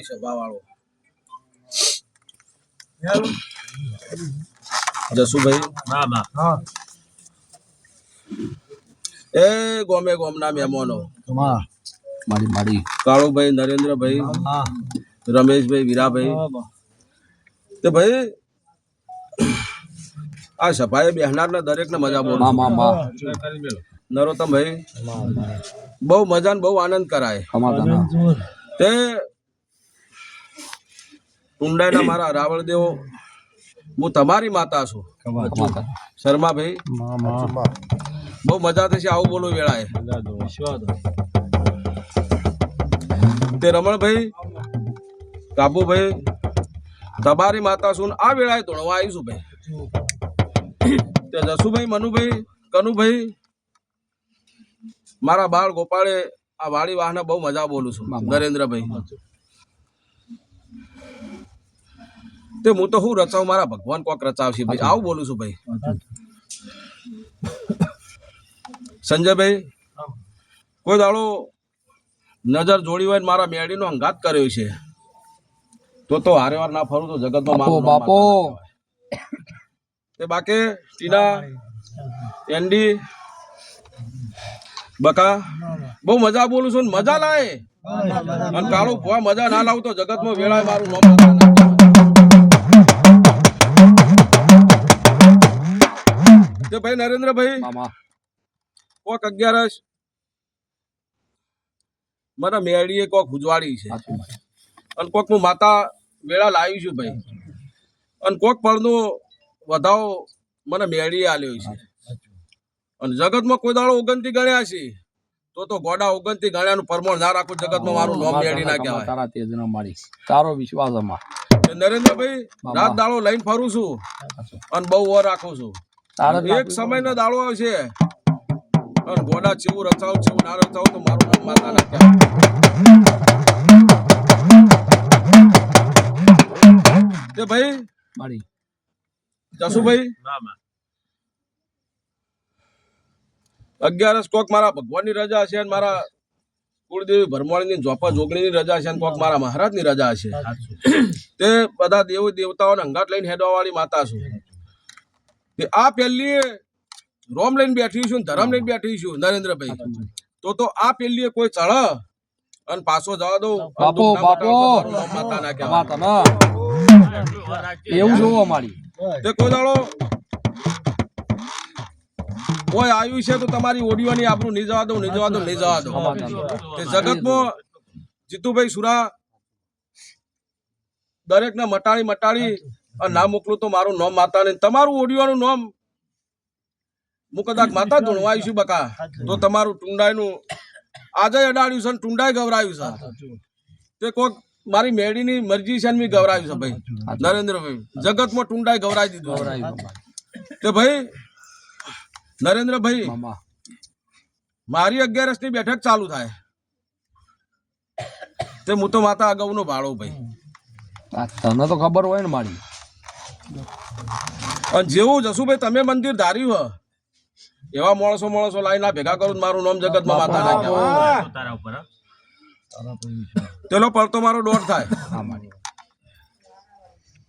સભા વાળો જસુભાઈ એ ગોમે ગોમના મહેમાનો કાળુભાઈ, નરેન્દ્રભાઈ, રમેશભાઈ, વીરાભાઈ, તે ભાઈ આ સભાએ બેહનારના દરેકને મજા બોલો. નરોત્તમભાઈ બહુ મજા ને બહુ આનંદ કરાય. તે ટુંડાઈના મારા રાવળદેવ, હું તમારી માતા છું. શર્માભાઈ બહુ મજા થશે. આવું બોલું વેળાએ. તે રમણભાઈ, કાબુભાઈ, તમારી માતા છું. આ વેળાએ ધોળવા આવીશું ભાઈ. તે જસુભાઈ, મનુભાઈ, કનુભાઈ, મારા બાળ ગોપાળે આ વાડી વાહને બહુ મજા બોલું છું. નરેન્દ્રભાઈ તે હું તો હું રચાવ, મારા ભગવાન કોક રચાવશે ભાઈ. આવું બોલું છું ભાઈ. સંજયભાઈ કોઈ દાડો નજર જોડી હોય મારા મેળીનો અંગાત કર્યો છે તો હારે વાર ના ફરું તો જગતમાં બાપો. તે બાકી ટીના, એન્ડી, બકા બહુ મજા બોલું છું. મજા લાય અને કાળો ભવા મજા ના લાવું તો જગતમાં વેળાય મારું નામ. તે ભાઈ નરેન્દ્રભાઈ કોક 11 મને મેળીએ કોક ઉજવાડી છે અને કોક હું માતા વેળા લાવી છું ભાઈ. અને કોક પળનો વધાવો મને મેળીએ આલ્યો છે. અને જગતમાં કોઈ દાડો 29 ગણ્યા છે તો ગોડા 29 ગણ્યાનું પ્રમાણ ના રાખું. જગતમાં મારું નામ મેળી ના કહેવાય. તારો વિશ્વાસ નરેન્દ્રભાઈ રાત દાડો લઈને ફરું છું અને બહુ વાર રાખું છું. એક સમયનો દાડો આવશે અને ગોડા ચેવું રચાવ ચેવું ના રચાવ તો મારું નામ માતા ના કહેવાય. તે ભાઈ જસુભાઈ 11 કોક મારા ભગવાનની રજા છે અને મારા કુળદેવી ભરમાળીની ઝોપા જોગણીની રજા છે અને કોક મારા મહારાજની રજા છે. તે બધા દેવ દેવતાઓને અંગાટ લઈને હેડવા વાળી માતા છું. આ પેલી રોમ લઈને બેઠી છું, ધરમ લઈને બેઠી છું. નરેન્દ્રભાઈ તો આ પેલી કોઈ ચઢ અને પાછો જવા દો માતા ના કહેવાય. એવું જોવો મારી તે કોઈ દાડો કોઈ આવ્યું છે તો તમારી ઓડિયોની આપણું નહીં જવા દો, નહીં જવા દો, નહીં જવા દો. તે જગતમાં જીતુભાઈ સુરા દરેકને મટાડી અને ના મોકલું તો મારું નામ માતા ને તમારું ઓડિયોનું નામ હું કદાચ માતા ધૂણવા આવીશું બકા તો તમારું ટુંડાઈનું આજે અડાડ્યું છે, ટુંડાઈ ગવરાયું છે. તે કોઈક મારી મેળીની મરજી છે ને મેં ગવરાયું છે ભાઈ. નરેન્દ્રભાઈ જગતમાં ટુંડાઈ ગવરાઈ દીધું. તે ભાઈ નરેન્દ્રભાઈ મારી 11 ની બેઠક ચાલુ થાય તે હું તો માતા અગાઉનો ભાડો ભાઈ. તને તો ખબર હોય ને મારી. અને જેવું જસુભાઈ તમે મંદિર ધાર્યું હ એવા માણસો લાઈન ભેગા કરું મારું નામ જગતમાં માતા ના કહેવાય. પેલો પડતો મારો દોઢ થાય